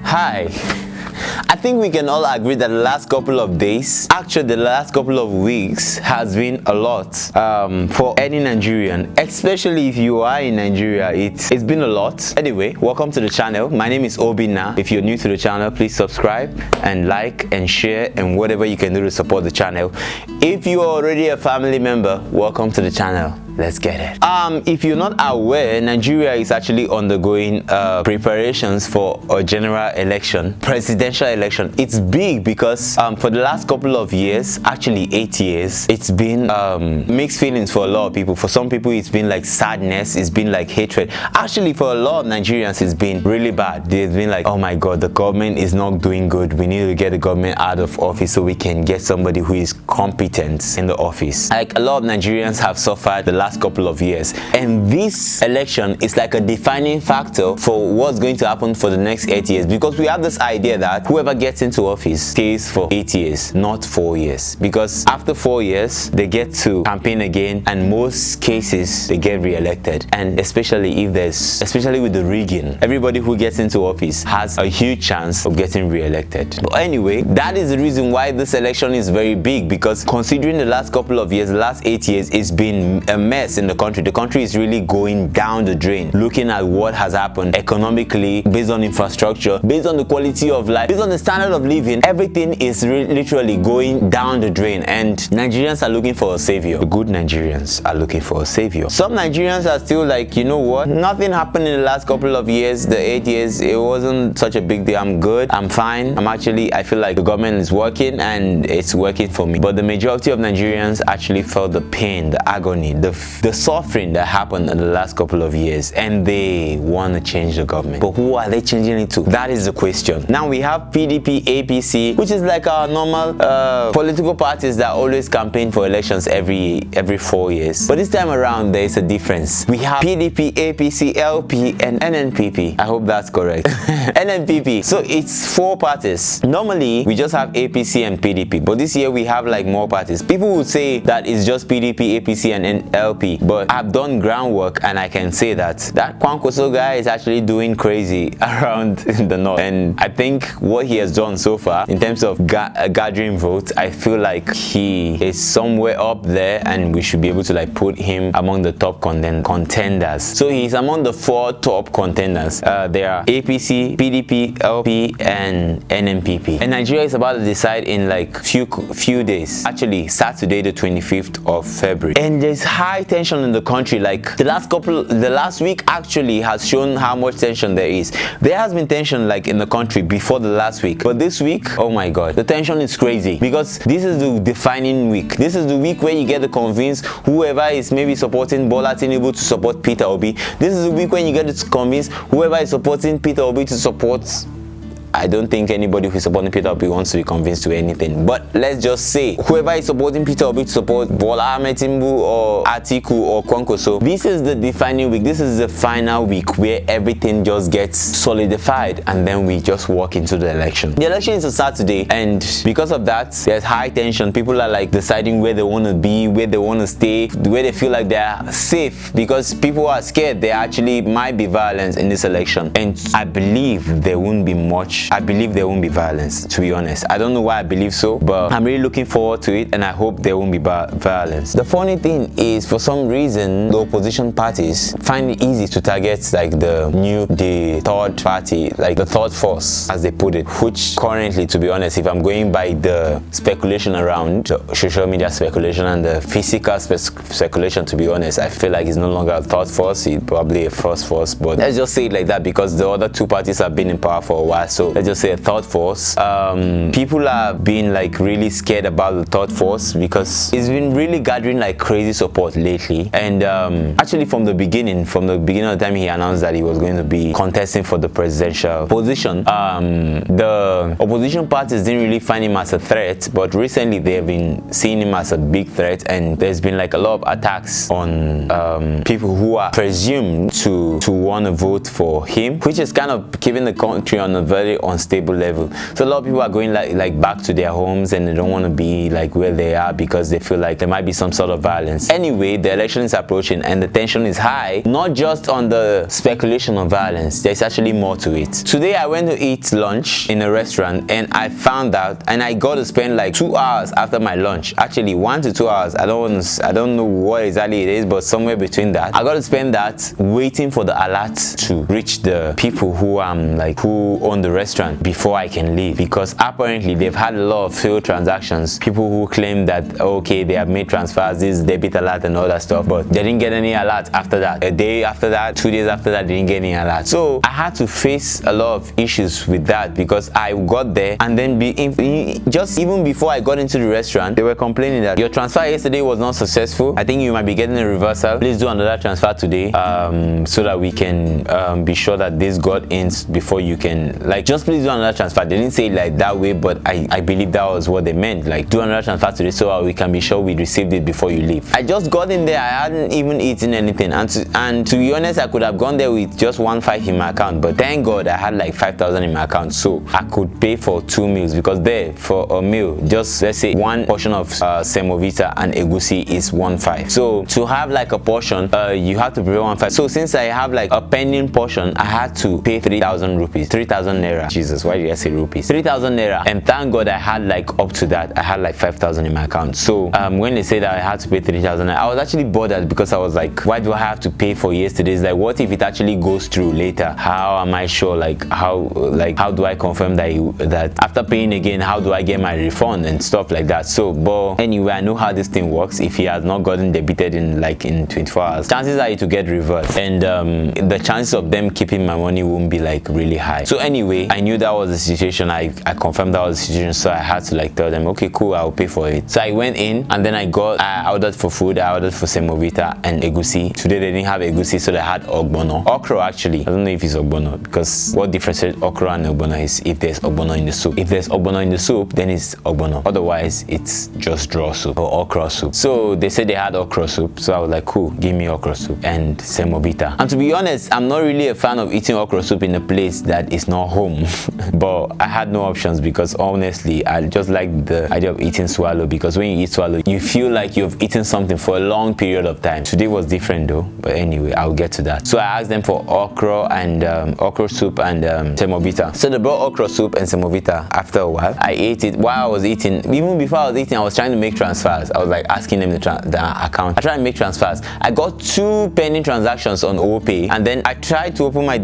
Hi. I think we can all agree that the last couple of days, actually the last couple of weeks, has been a lot for any Nigerian, especially if you are in Nigeria. It's been a lot. Anyway, welcome to the channel. My name is Obina. If you're new to the channel, please subscribe and like and share and whatever you can do to support the channel. If you are already a family member, welcome to the channel. Let's get it. If you're not aware, Nigeria is actually undergoing preparations for a general election, presidential election. It's big because for the last couple of years, actually 8 years, it's been mixed feelings for a lot of people. For some people, it's been like sadness, it's been like hatred. Actually, for a lot of Nigerians, it's been really bad. They've been like, oh my God, the government is not doing good. We need to get the government out of office so we can get somebody who is competent in the office. Like a lot of Nigerians have suffered the last couple of years, and this election is like a defining factor for what's going to happen for the next 8 years, because we have this idea that whoever gets into office stays for 8 years, not 4 years, because after 4 years they get to campaign again, and most cases they get re-elected. And especially with the rigging, everybody who gets into office has a huge chance of getting re-elected. But anyway, that is the reason why this election is very big, because considering the last couple of years, the last 8 years, it's been a mess in the country. The country is really going down the drain. Looking at what has happened economically, based on infrastructure, based on the quality of life, based on the standard of living, everything is literally going down the drain, and Nigerians are looking for a savior. The good Nigerians are looking for a savior. Some Nigerians are still like, you know what, nothing happened in the last couple of years, the 8 years, it wasn't such a big deal. I'm good, I'm fine, I feel like the government is working and it's working for me. But the majority of Nigerians actually felt the pain, the agony, the suffering that happened in the last couple of years, and they want to change the government. But who are they changing it to? That is the question. Now we have PDP, APC, which is like our normal political parties that always campaign for elections every 4 years. But this time around, there is a difference. We have PDP, APC, LP, and NNPP. I hope that's correct. NNPP. So it's 4 parties. Normally, we just have APC and PDP, but this year we have like more parties. People would say that it's just PDP, APC, and LP, but I've done groundwork and I can say that Kwankwaso guy is actually doing crazy around the north. And I think what he has done so far in terms of gathering votes, I feel like he is somewhere up there, and we should be able to like put him among the top contenders. So he's among the 4 top contenders. There are APC, PDP, LP, and NNPP. And Nigeria is about to decide in like few days. Actually, Saturday the 25th of February. And there's high tension in the country. Like the last week actually has shown how much tension there is. There has been tension like in the country before the last week, but this week, oh my God, the tension is crazy, because this is the defining week. This is the week where you get to convince whoever is maybe supporting Bola Tinubu to support Peter Obi. This is the week when you get to convince whoever is supporting Peter Obi to support. I don't think anybody who is supporting Peter Obi wants to be convinced to anything. But let's just say whoever is supporting Peter Obi to support Bola Ahmed Tinubu or Atiku or Kwankwaso, this is the defining week. This is the final week where everything just gets solidified, and then we just walk into the election. The election is a Saturday, and because of that, there's high tension. People are like deciding where they want to be, where they want to stay, where they feel like they're safe, because people are scared there actually might be violence in this election. And I believe there won't be much. I believe there won't be violence, to be honest. I don't know why I believe so, but I'm really looking forward to it, and I hope there won't be violence. The funny thing is, for some reason, the opposition parties find it easy to target like the third party, like the third force, as they put it, which currently, to be honest, if I'm going by the speculation around the social media speculation and the physical speculation, to be honest, I feel like it's no longer a third force, it's probably a first force. But let's just say it like that, because the other 2 parties have been in power for a while. So let's just say a third force. People are being like really scared about the third force, because it's been really gathering like crazy support lately. And actually from the beginning of the time he announced that he was going to be contesting for the presidential position, the opposition parties didn't really find him as a threat, but recently they have been seeing him as a big threat, and there's been like a lot of attacks on people who are presumed to want to vote for him, which is kind of keeping the country on a very unstable level. So a lot of people are going like back to their homes, and they don't want to be like where they are because they feel like there might be some sort of violence. Anyway, the election is approaching and the tension is high, not just on the speculation of violence. There's actually more to it. Today I went to eat lunch in a restaurant, and I found out, and I got to spend like 2 hours after my lunch, actually 1 to 2 hours. I don't know what exactly it is, but somewhere between that, I got to spend that waiting for the alert to reach the people who own the restaurant before I can leave, because apparently they've had a lot of failed transactions. People who claim that okay, they have made transfers, this debit alert and all that stuff, but they didn't get any alert after that. A day after that, 2 days after that, they didn't get any alert. So I had to face a lot of issues with that, because I got there, and then even before I got into the restaurant, they were complaining that your transfer yesterday was not successful. I think you might be getting a reversal. Please do another transfer today, so that we can be sure that this got in before you can, like, just please do another transfer. They didn't say it like that way, but I believe that was what they meant, like, do another transfer today so we can be sure we received it before you leave. I just got in there, I hadn't even eaten anything, and to be honest, I could have gone there with just 1.5 in my account, but thank God I had like 5,000 in my account, so I could pay for 2 meals, because there for a meal, just let's say one portion of semovita and egusi is 1.5. So to have like a portion, you have to pay 1.5. So since I have like a pending portion, I had to pay 3,000 rupees, 3,000 naira. Jesus, why did I say rupees? 3,000 naira. And thank God I had like up to that, I had like 5,000 in my account. So when they said that I had to pay 3,000, I was actually bothered, because I was like, why do I have to pay for yesterday's? Like, what if it actually goes through later? How am I sure? Like how do I confirm that after paying again, how do I get my refund and stuff like that? So, but anyway, I know how this thing works. If he has not gotten debited in 24 hours, chances are to get reversed, and the chances of them keeping my money won't be like really high. So anyway, I knew that was the situation. I confirmed that was the situation, so I had to like tell them, okay, cool, I'll pay for it. So I went in, and then I ordered for food. I ordered for semovita and egusi. Today they didn't have egusi, so they had ogbono, okra. Actually, I don't know if it's ogbono, because what differentiates okra and ogbono is if there's ogbono in the soup. If there's ogbono in the soup, then it's ogbono. Otherwise, it's just draw soup or okra soup. So they said they had okra soup, so I was like, cool, give me okra soup and semovita. And to be honest, I'm not really a fan of eating okra soup in a place that is not home. But I had no options, because honestly, I just like the idea of eating swallow, because when you eat swallow, you feel like you've eaten something for a long period of time. Today was different though, but anyway, I'll get to that. So I asked them for okra and okra soup and semovita. So they brought okra soup and semovita. After a while, I ate it. While I was eating, even before I was eating, I was trying to make transfers. I was like asking them the account. I tried to make transfers. I got 2 pending transactions on OPay, and then I tried to open my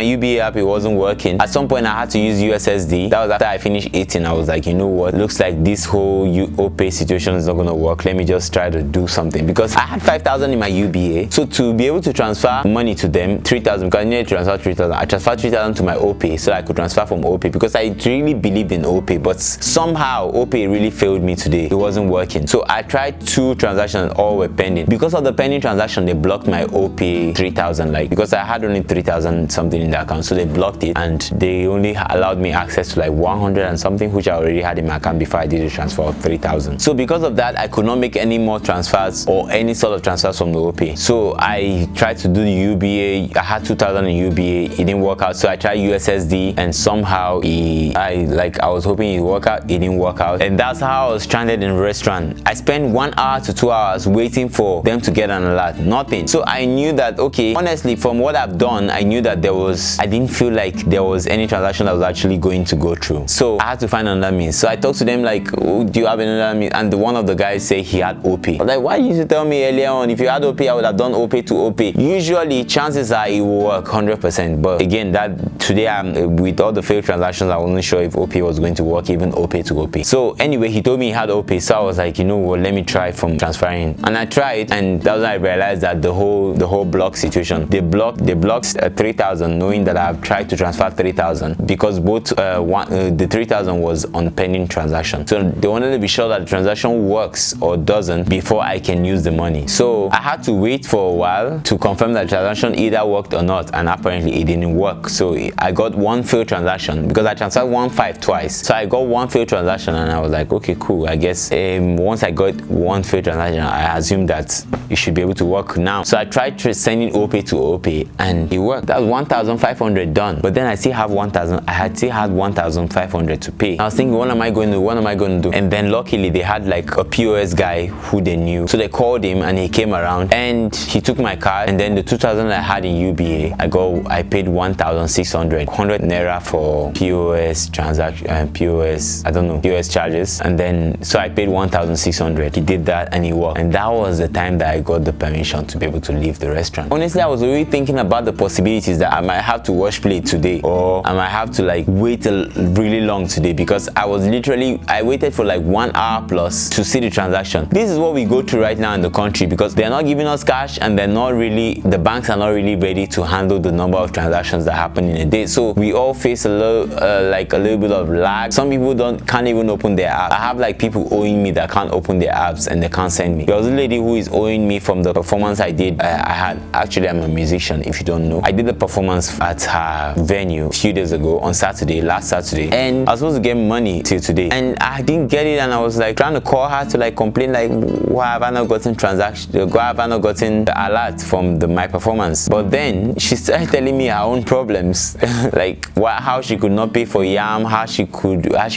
UBA app. It wasn't working. At some point, I had to use USSD. That was after I finished eating. I was like, you know what? Looks like this whole OPay situation is not gonna work. Let me just try to do something, because I had 5,000 in my UBA. So to be able to transfer money to them, 3,000, because I needed to transfer 3,000. I transferred 3,000 to my OPay, so I could transfer from OPay, because I really believed in OPay, but somehow OPay really failed me today. It wasn't working. So I tried 2 transactions, all were pending. Because of the pending transaction, they blocked my OPay 3,000, like, because I had only 3,000 something in the account, so they blocked it, and they only allowed me access to like 100 and something, which I already had in my account before I did a transfer of 3,000. So because of that, I could not make any more transfers or any sort of transfers from the OPay. So I tried to do the UBA. I had 2,000 in UBA. It didn't work out. So I tried USSD, and somehow I was hoping it would work out. It didn't work out, and that's how I was stranded in a restaurant. I spent 1 hour to 2 hours waiting for them to get an alert. Nothing. So I knew that, okay, honestly, from what I've done, I knew that I didn't feel like there was any transaction that was actually going to go through. So I had to find another means. So I talked to them like, oh, do you have another means? And one of the guys said he had OPay. I was like, why didn't you tell me earlier on? If you had OPay, I would have done OPay to OPay. Usually, chances are it will work 100%. But again, that today, with all the failed transactions, I wasn't sure if OPay was going to work, even OPay to OPay. So anyway, he told me he had OPay. So I was like, you know what, let me try from transferring. And I tried, and that was when I realized that the whole block situation, they blocked 3,000, knowing that I've tried to transfer 3,000, because both the 3,000 was on pending transaction. So they wanted to be sure that the transaction works or doesn't before I can use the money. So I had to wait for a while to confirm that the transaction either worked or not, and apparently it didn't work. So I got 1 failed transaction, because I transferred 1.5 twice. So I got 1 failed transaction, and I was like, okay, cool. I guess once I got 1 failed transaction, I assumed that it should be able to work now. So I tried sending OPay to OPay, and it worked. That was 1,500 done, but then I still have 1,000 1,000. I still had 1,500 to pay. I was thinking, what am I going to do? What am I going to do? And then luckily they had like a POS guy who they knew. So they called him and he came around and he took my card, and then the 2,000 I had in UBA, I paid 1,600, 100 naira for POS transaction, POS, I don't know, POS charges. And then so I paid 1,600. He did that and he walked. And that was the time that I got the permission to be able to leave the restaurant. Honestly, I was already thinking about the possibilities that I might have to wash plate today, or I might have to like wait really long today, because I waited for like 1 hour plus to see the transaction. This is what we go through right now in the country, because they're not giving us cash and the banks are not really ready to handle the number of transactions that happen in a day. So we all face a little bit of lag. Some people can't even open their app. I have like people owing me that can't open their apps and they can't send me. There was a lady who is owing me from the performance I did. Actually, I'm a musician, if you don't know. I did the performance at her venue a few days ago on last Saturday, and I was supposed to get money till today, and I didn't get it, and I was like trying to call her to like complain, like, why have I not gotten the alert from my performance? But then she started telling me her own problems like how she could not pay for yam, how she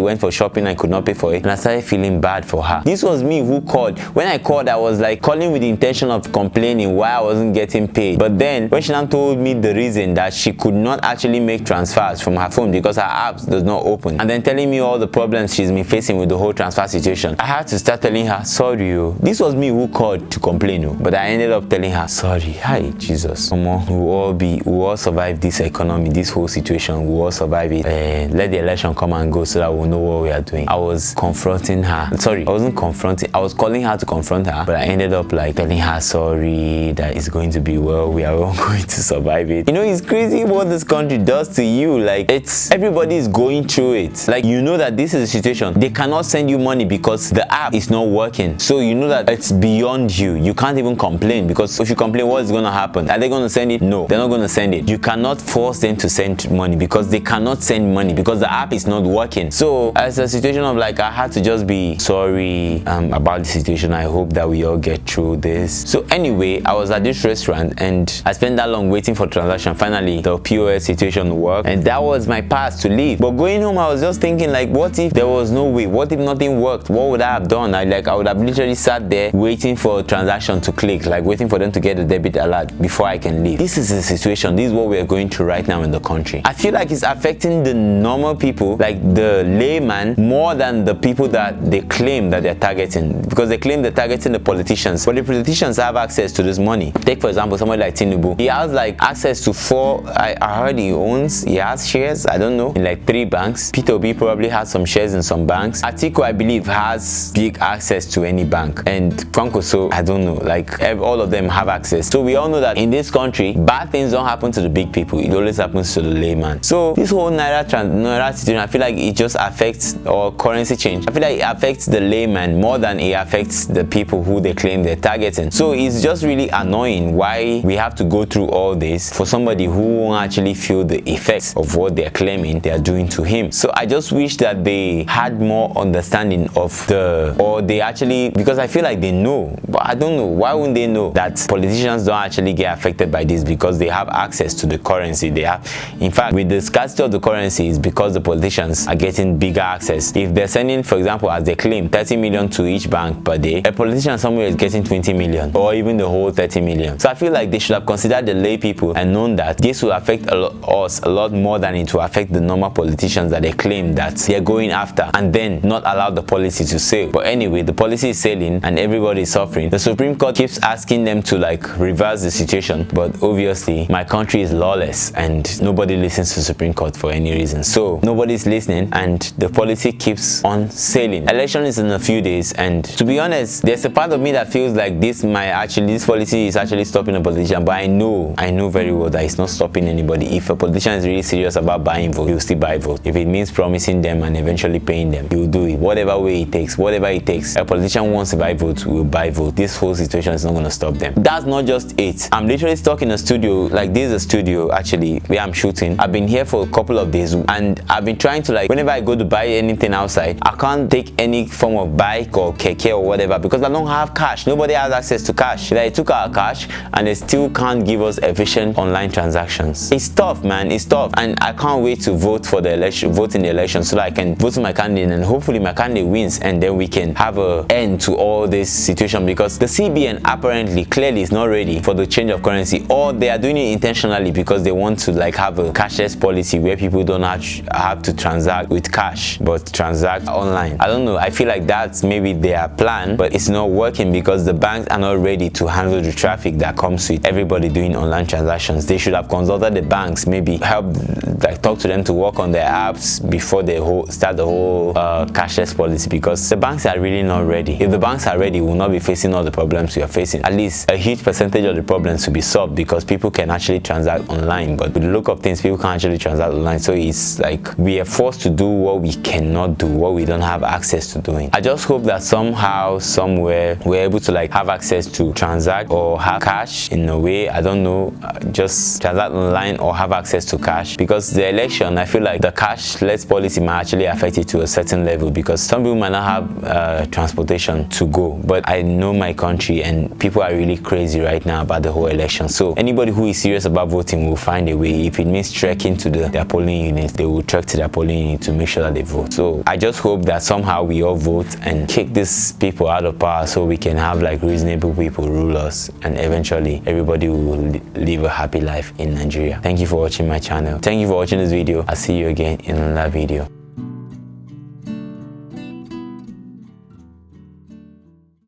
went for shopping and could not pay for it, and I started feeling bad for her. This was me who called. When I called, I was like calling with the intention of complaining why I wasn't getting paid. But then when she now told me the reason that she could not actually make transfers from her phone because her app does not open, and then telling me all the problems she's been facing with the whole transfer situation, I had to start telling her, sorry, this was me who called to complain, but I ended up telling her, sorry, hi, Jesus, come on, we'll all survive this economy, this whole situation, we'll all survive it. Let the election come and go so that we'll know what we are doing. I was confronting her. Sorry, I wasn't confronting. I was calling her to confront her, but I ended up like telling her, sorry, that it's going to be well. We are all going to survive it. You know, it's crazy what this country does to you. Like, everybody is going through it. Like, you know that this is a situation. They cannot send you money because the app is not working. So you know that it's beyond you. You can't even complain, because if you complain, what is going to happen? Are they going to send it? No, they're not going to send it. You cannot force them to send money, because they cannot send money because the app is not working. So as a situation of like, I had to just be sorry about the situation. I hope that we all get through this. So anyway, I was at this restaurant and I spent that long waiting for transaction. Finally, the POS situation worked, and that was my path to leave. But going home, I was just thinking, like, what if there was no way? What if nothing worked? What would I have done? I would have literally sat there waiting for a transaction to click, like waiting for them to get a debit alert before I can leave. This is the situation. This is what we are going through right now in the country. I feel like it's affecting the normal people, like the layman, more than the people that they claim that they're targeting, because they claim they're targeting the politicians, but the politicians have access to this money. Take for example somebody like Tinubu. He has like access to I heard he has shares, I don't know, in like 3 banks. Peter Obi probably has some shares in some banks. Atiku, I believe, has big access to any bank, and Franco, so I don't know, like all of them have access. So we all know that in this country, bad things don't happen to the big people, it always happens to the layman. So this whole naira situation, I feel like it just affects, or currency change, I feel like it affects the layman more than it affects the people who they claim they're targeting. So it's just really annoying why we have to go through all this for somebody who won't actually feel the effects of what they're claiming they're doing to him. So I just wish that they had more understanding of they actually, because I feel like they know, but I don't know, why wouldn't they know that politicians don't actually get affected by this? Because they have access to the currency. They have, in fact, with the scarcity of the currency, is because the politicians are getting bigger access. If they're sending, for example, as they claim, 30 million to each bank per day, a politician somewhere is getting 20 million, or even the whole 30 million. So I feel like they should have considered the lay people and known that this will affect us a lot more than it will affect the normal politicians that they claim that they're going after, and then not allow the policy to sail. But anyway, the policy is sailing and everybody is suffering. The Supreme Court keeps asking them to like reverse the situation, but obviously my country is lawless and nobody listens to the Supreme Court for any reason. So nobody's listening and the policy keeps on sailing. Election is in a few days, and to be honest, there's a part of me that feels like this policy is actually stopping a politician, but I know very well that it's not stopping anybody. If a politician is really serious about buying vote, he'll still buy vote. If it means promising them and eventually paying them, he'll do it. Whatever way it takes, whatever it takes. A politician wants to buy vote, will buy vote. This whole situation is not going to stop them. That's not just it. I'm literally stuck in a studio. Like, this is a studio actually where I'm shooting. I've been here for a couple of days and I've been trying to, like, whenever I go to buy anything outside, I can't take any form of bike or keke or whatever because I don't have cash. Nobody has access to cash. They took our cash and they still can't give us efficient online transactions. It's tough, man. It's tough. And I can't wait to vote for the election, vote in the election, so that I can vote for my candidate, and hopefully my candidate wins, and then we can have an end to all this situation, because the CBN apparently clearly is not ready for the change of currency, or they are doing it intentionally because they want to like have a cashless policy where people don't have to transact with cash but transact online. I don't know, I feel like that's maybe their plan, but it's not working because the banks are not ready to handle the traffic that comes with everybody doing online transactions. They should have consulted the banks, maybe help, like talk to them to work on their apps before they start the whole cashless policy, because the banks are really not ready. If the banks are ready, we'll not be facing all the problems we are facing. At least a huge percentage of the problems will be solved, because people can actually transact online, but with the look of things, people can't actually transact online. So it's like we are forced to do what we cannot do, what we don't have access to doing. I just hope that somehow, somewhere, we're able to like have access to transact or have cash in a way. I don't know, just transact online or have access to cash, because the election, I feel like the cashless policy might actually affect it to a certain level, because some people might not have transportation to go. But I know my country, and people are really crazy right now about the whole election. So anybody who is serious about voting will find a way. If it means trekking to their polling units, they will trek to their polling unit to make sure that they vote. So I just hope that somehow we all vote and kick these people out of power, so we can have like reasonable people rule us, and eventually everybody will live a happy life in Nigeria. Thank you for watching my channel. Thank you for watching this video. I'll see you again in another video.